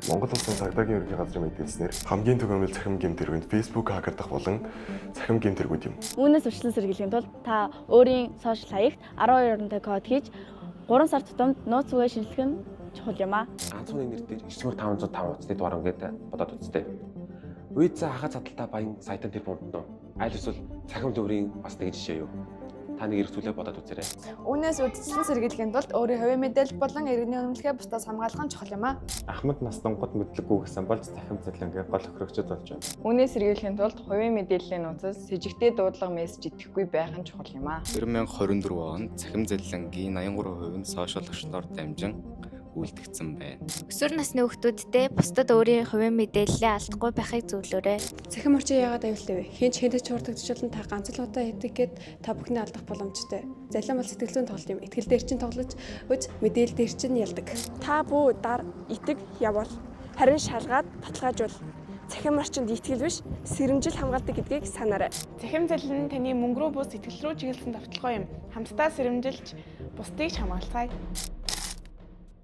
Монгол улсын цагдаагийн ерөнхий газрын мэдээлснээр хамгийн түгээмэл цахим гэмтэргүүд Facebook хакердах болон цахим гэмтэргүүд юм. Үүнээс урьдчилан сэргийлэхийн тулд та өөрийн сошиал хаягт 12 оронтой код хийж 3 сар тутамд нууц үгээ шинжлэх нь чухал юм аа. Ганцхан нэр дээр 9505 утасны дугаар ингээд бодоод үзтээ. Үйцээ хахад цадалтай баян сайтан тэр бонд нөө. Аль эсвэл цахим төврийн бас нэг жишээ юу. Та нэг эргцүүлээ бодоод үзээрэй. Үүнээс урьдчилан сэргийлэхийн тулд өөрийн хувийн мэдээлэл болон иргэний үнэмлэхээ бусдаас хамгаалах нь чухал юм аа. Ахмад настангууд мэдлэггүй гэсэн болж цахим цалингийн гол хөрөгчд болж байна. Үүнээс сэргийлэхийн тулд хувийн мэдээллийн нууцаас с жигтэй дуудлага мессеж идэхгүй байх нь чухал юм аа. 2024 онд цахим залилангийн 83% нь сошиал орчноор дамжин үлдэгдсэн байна. Өсвөр насны хүүхдүүдтэй бусдад өөрийн хувийн мэдээллээ алдахгүй байхыг зөвлөөрэй. Цахим орчин яагаад аюултай вэ? Хинч хэдэд ч хурдагдж болно та ганц л удаа хийдэг гээд та бүхний алдах боломжтой. Залин бол сэтгэл зүйн тоглолт юм. Итгэл дээр чинь тоглож, өз мэдээлэл дээр чинь ялдаг. Та бүү дар итэг явуул. Харин шалгаад баталгаажуул. Цахим орчинд итгэл биш, сэрэмжил хамгаалдаг гэдгийг санаарай. Цахим залин нь таны мөнгө рүү бус сэтгэл рүү чиглэсэн давталгаа юм. Хамтдаа сэрэмжилж бусдыг ч хамгаалцгаая.